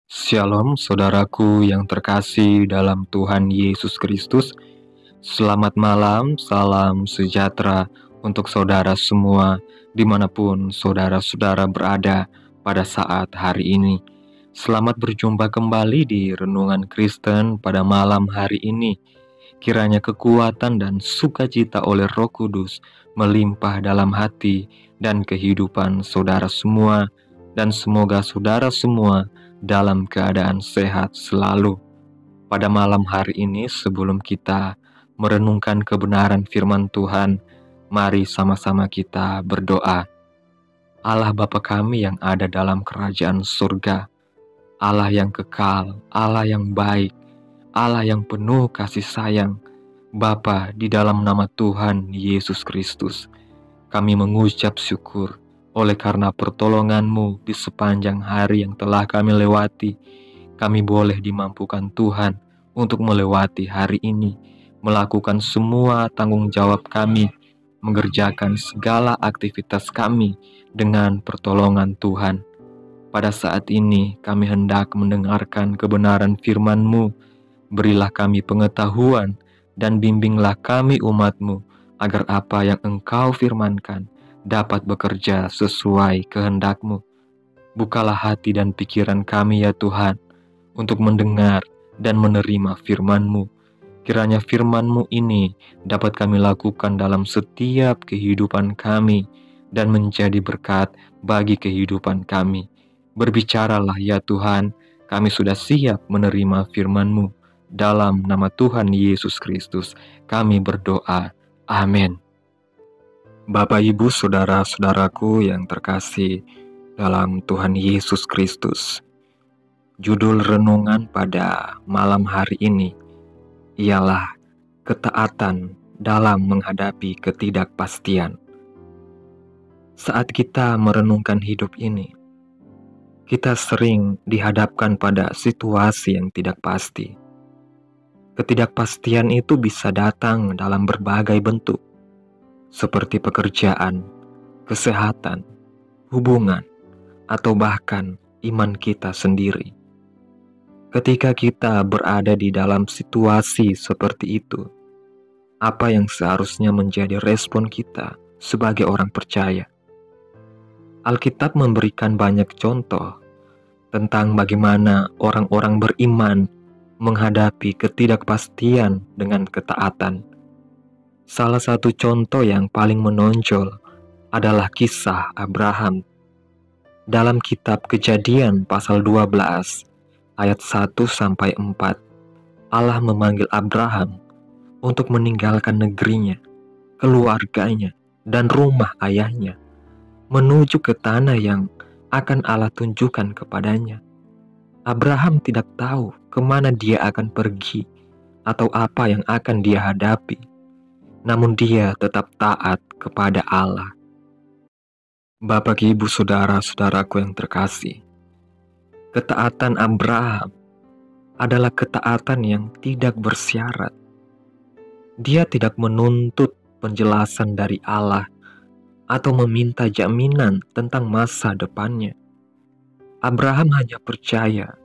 Shalom saudaraku yang terkasih dalam Tuhan Yesus Kristus. Selamat malam, salam sejahtera untuk saudara semua dimanapun saudara-saudara berada pada saat hari ini. Selamat berjumpa kembali di Renungan Kristen pada malam hari ini. Kiranya kekuatan dan sukacita oleh Roh Kudus melimpah dalam hati dan kehidupan saudara semua, dan semoga saudara semua dalam keadaan sehat selalu. Pada malam hari ini, sebelum kita merenungkan kebenaran firman Tuhan, mari sama-sama kita berdoa. Allah Bapa kami yang ada dalam kerajaan surga, Allah yang kekal, Allah yang baik, Allah yang penuh kasih sayang, Bapa, di dalam nama Tuhan Yesus Kristus, kami mengucap syukur oleh karena pertolongan-Mu di sepanjang hari yang telah kami lewati. Kami boleh dimampukan Tuhan untuk melewati hari ini, melakukan semua tanggung jawab kami, mengerjakan segala aktivitas kami dengan pertolongan Tuhan. Pada saat ini kami hendak mendengarkan kebenaran firman-Mu. Berilah kami pengetahuan dan bimbinglah kami umat-Mu, agar apa yang Engkau firmankan dapat bekerja sesuai kehendak-Mu. Bukalah hati dan pikiran kami ya Tuhan, untuk mendengar dan menerima firman-Mu. Kiranya firman-Mu ini dapat kami lakukan dalam setiap kehidupan kami dan menjadi berkat bagi kehidupan kami. Berbicaralah ya Tuhan, kami sudah siap menerima firman-Mu. Dalam nama Tuhan Yesus Kristus, kami berdoa. Amin. Bapak, Ibu, saudara-saudaraku yang terkasih dalam Tuhan Yesus Kristus. Judul renungan pada malam hari ini ialah ketaatan dalam menghadapi ketidakpastian. Saat kita merenungkan hidup ini, kita sering dihadapkan pada situasi yang tidak pasti. Ketidakpastian itu bisa datang dalam berbagai bentuk, seperti pekerjaan, kesehatan, hubungan, atau bahkan iman kita sendiri. Ketika kita berada di dalam situasi seperti itu, apa yang seharusnya menjadi respon kita sebagai orang percaya? Alkitab memberikan banyak contoh tentang bagaimana orang-orang beriman menghadapi ketidakpastian dengan ketaatan. Salah satu contoh yang paling menonjol adalah kisah Abraham. Dalam kitab Kejadian pasal 12 ayat 1-4, Allah memanggil Abraham untuk meninggalkan negerinya, keluarganya, dan rumah ayahnya, menuju ke tanah yang akan Allah tunjukkan kepadanya. Abraham tidak tahu kemana dia akan pergi atau apa yang akan dia hadapi, namun dia tetap taat kepada Allah. Bapak, Ibu, saudara-saudaraku yang terkasih, ketaatan Abraham adalah ketaatan yang tidak bersyarat. Dia tidak menuntut penjelasan dari Allah atau meminta jaminan tentang masa depannya. Abraham hanya percaya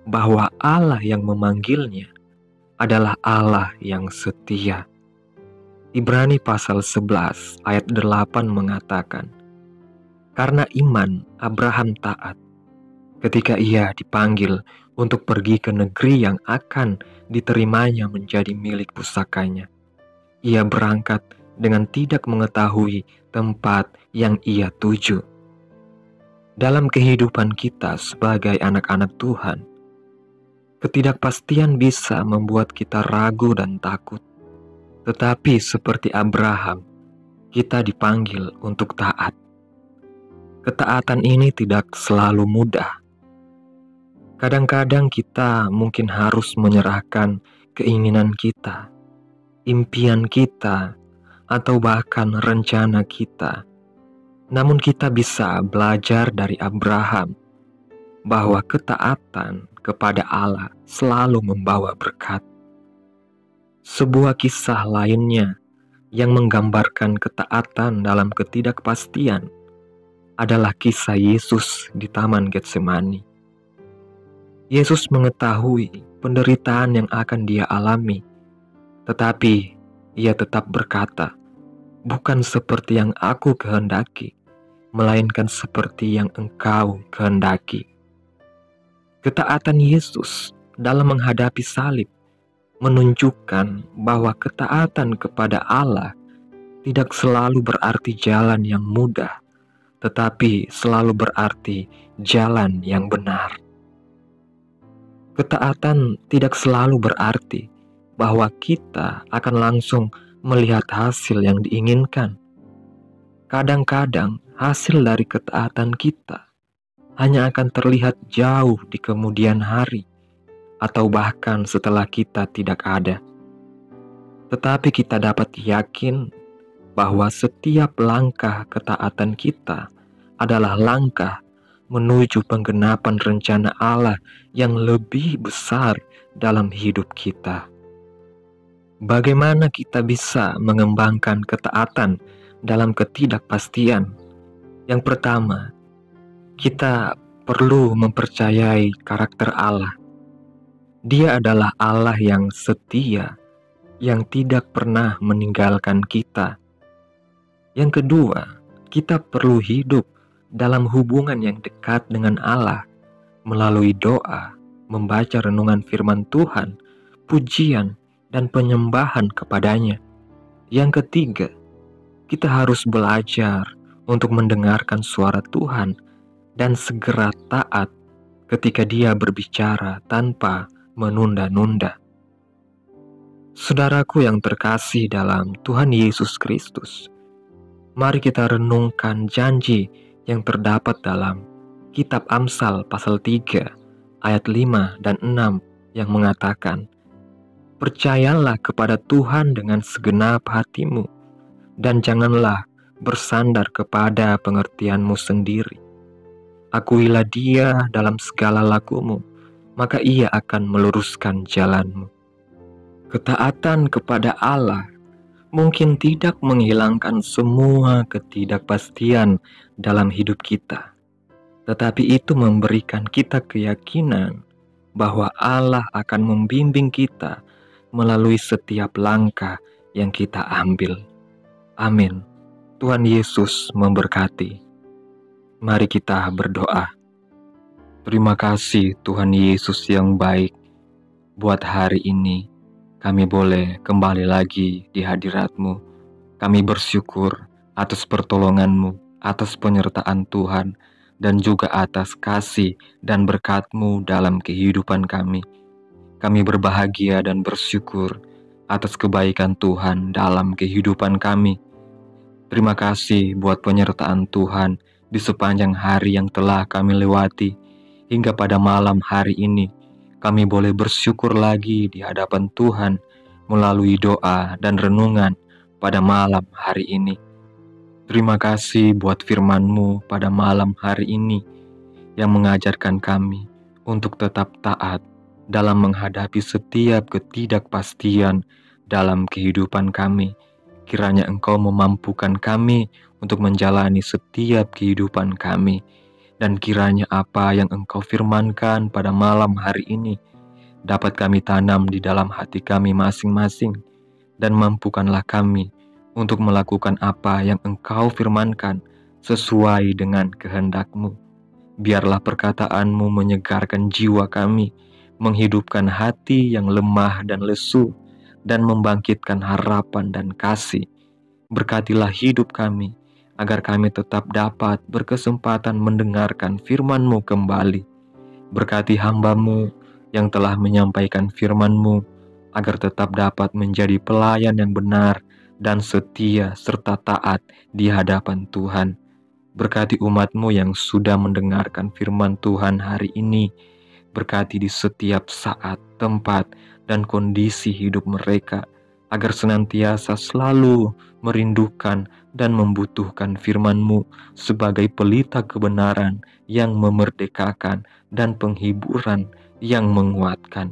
bahwa Allah yang memanggilnya adalah Allah yang setia. Ibrani pasal 11 ayat 8 mengatakan, karena iman Abraham taat ketika ia dipanggil untuk pergi ke negeri yang akan diterimanya menjadi milik pusakanya. Ia berangkat dengan tidak mengetahui tempat yang ia tuju. Dalam kehidupan kita sebagai anak-anak Tuhan, ketidakpastian bisa membuat kita ragu dan takut. Tetapi seperti Abraham, kita dipanggil untuk taat. Ketaatan ini tidak selalu mudah. Kadang-kadang kita mungkin harus menyerahkan keinginan kita, impian kita, atau bahkan rencana kita. Namun kita bisa belajar dari Abraham bahwa ketaatan kepada Allah selalu membawa berkat. Sebuah kisah lainnya yang menggambarkan ketaatan dalam ketidakpastian adalah kisah Yesus di Taman Getsemani. Yesus mengetahui penderitaan yang akan dia alami, tetapi ia tetap berkata, "Bukan seperti yang aku kehendaki, melainkan seperti yang Engkau kehendaki." Ketaatan Yesus dalam menghadapi salib menunjukkan bahwa ketaatan kepada Allah tidak selalu berarti jalan yang mudah, tetapi selalu berarti jalan yang benar. Ketaatan tidak selalu berarti bahwa kita akan langsung melihat hasil yang diinginkan. Kadang-kadang hasil dari ketaatan kita hanya akan terlihat jauh di kemudian hari, atau bahkan setelah kita tidak ada. Tetapi kita dapat yakin bahwa setiap langkah ketaatan kita adalah langkah menuju penggenapan rencana Allah yang lebih besar dalam hidup kita. Bagaimana kita bisa mengembangkan ketaatan dalam ketidakpastian? Yang pertama, kita perlu mempercayai karakter Allah. Dia adalah Allah yang setia, yang tidak pernah meninggalkan kita. Yang kedua, kita perlu hidup dalam hubungan yang dekat dengan Allah melalui doa, membaca renungan firman Tuhan, pujian, dan penyembahan kepadanya. Yang ketiga, kita harus belajar untuk mendengarkan suara Tuhan dan segera taat ketika Dia berbicara tanpa menunda-nunda. Saudaraku yang terkasih dalam Tuhan Yesus Kristus, mari kita renungkan janji yang terdapat dalam Kitab Amsal pasal 3 ayat 5 dan 6 yang mengatakan, "Percayalah kepada Tuhan dengan segenap hatimu, dan janganlah bersandar kepada pengertianmu sendiri. Akuilah Dia dalam segala lakumu, maka Ia akan meluruskan jalanmu." Ketaatan kepada Allah mungkin tidak menghilangkan semua ketidakpastian dalam hidup kita, tetapi itu memberikan kita keyakinan bahwa Allah akan membimbing kita melalui setiap langkah yang kita ambil. Amin. Tuhan Yesus memberkati. Mari kita berdoa. Terima kasih Tuhan Yesus yang baik. Buat hari ini, kami boleh kembali lagi di hadirat-Mu. Kami bersyukur atas pertolongan-Mu, atas penyertaan Tuhan, dan juga atas kasih dan berkat-Mu dalam kehidupan kami. Kami berbahagia dan bersyukur atas kebaikan Tuhan dalam kehidupan kami. Terima kasih buat penyertaan Tuhan di sepanjang hari yang telah kami lewati. Hingga pada malam hari ini, kami boleh bersyukur lagi di hadapan Tuhan melalui doa dan renungan pada malam hari ini. Terima kasih buat firman-Mu pada malam hari ini yang mengajarkan kami untuk tetap taat dalam menghadapi setiap ketidakpastian dalam kehidupan kami. Kiranya Engkau memampukan kami untuk menjalani setiap kehidupan kami. Dan kiranya apa yang Engkau firmankan pada malam hari ini dapat kami tanam di dalam hati kami masing-masing, dan mampukanlah kami untuk melakukan apa yang Engkau firmankan sesuai dengan kehendak-Mu. Biarlah perkataan-Mu menyegarkan jiwa kami, menghidupkan hati yang lemah dan lesu, dan membangkitkan harapan dan kasih. Berkatilah hidup kami, agar kami tetap dapat berkesempatan mendengarkan firman-Mu kembali. Berkati hamba-Mu yang telah menyampaikan firman-Mu, agar tetap dapat menjadi pelayan yang benar dan setia serta taat di hadapan Tuhan. Berkati umat-Mu yang sudah mendengarkan firman Tuhan hari ini. Berkati di setiap saat, tempat, dan kondisi hidup mereka, agar senantiasa selalu merindukan dan membutuhkan firman-Mu sebagai pelita kebenaran yang memerdekakan dan penghiburan yang menguatkan.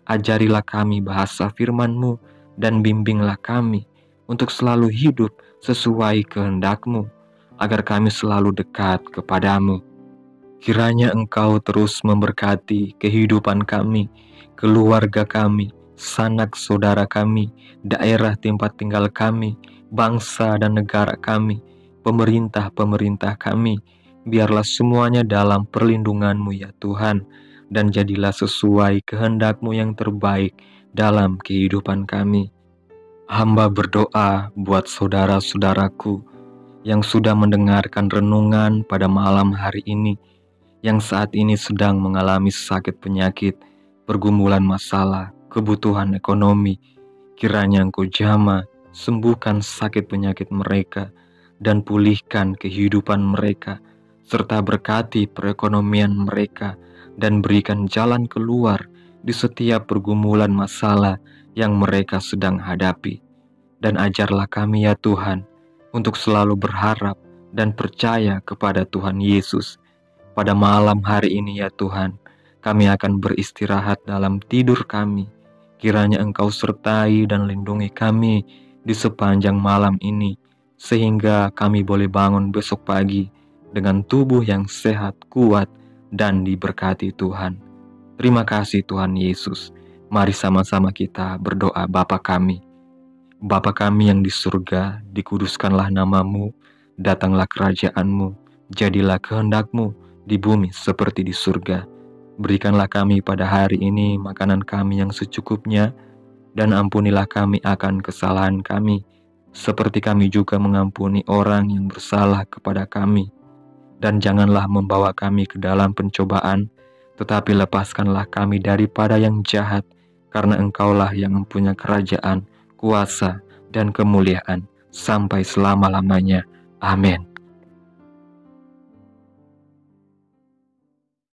Ajarilah kami bahasa firman-Mu dan bimbinglah kami untuk selalu hidup sesuai kehendak-Mu, agar kami selalu dekat kepadamu. Kiranya Engkau terus memberkati kehidupan kami, keluarga kami, sanak saudara kami, daerah tempat tinggal kami, bangsa dan negara kami, pemerintah-pemerintah kami. Biarlah semuanya dalam perlindungan-Mu ya Tuhan, dan jadilah sesuai kehendak-Mu yang terbaik dalam kehidupan kami. Hamba berdoa buat saudara-saudaraku yang sudah mendengarkan renungan pada malam hari ini, yang saat ini sedang mengalami sakit penyakit, pergumulan masalah, kebutuhan ekonomi. Kiranya Engkau jamah, sembuhkan sakit penyakit mereka, dan pulihkan kehidupan mereka, serta berkati perekonomian mereka, dan berikan jalan keluar di setiap pergumulan masalah yang mereka sedang hadapi. Dan ajarlah kami ya Tuhan, untuk selalu berharap dan percaya kepada Tuhan Yesus. Pada malam hari ini ya Tuhan, kami akan beristirahat dalam tidur kami. Kiranya Engkau sertai dan lindungi kami di sepanjang malam ini, sehingga kami boleh bangun besok pagi dengan tubuh yang sehat, kuat, dan diberkati Tuhan. Terima kasih Tuhan Yesus. Mari sama-sama kita berdoa. Bapa kami. Bapa kami yang di surga, dikuduskanlah nama-Mu, datanglah kerajaan-Mu, jadilah kehendak-Mu di bumi seperti di surga. Berikanlah kami pada hari ini makanan kami yang secukupnya, dan ampunilah kami akan kesalahan kami, seperti kami juga mengampuni orang yang bersalah kepada kami. Dan janganlah membawa kami ke dalam pencobaan, tetapi lepaskanlah kami daripada yang jahat, karena Engkaulah yang mempunyai kerajaan, kuasa, dan kemuliaan sampai selama-lamanya. Amin.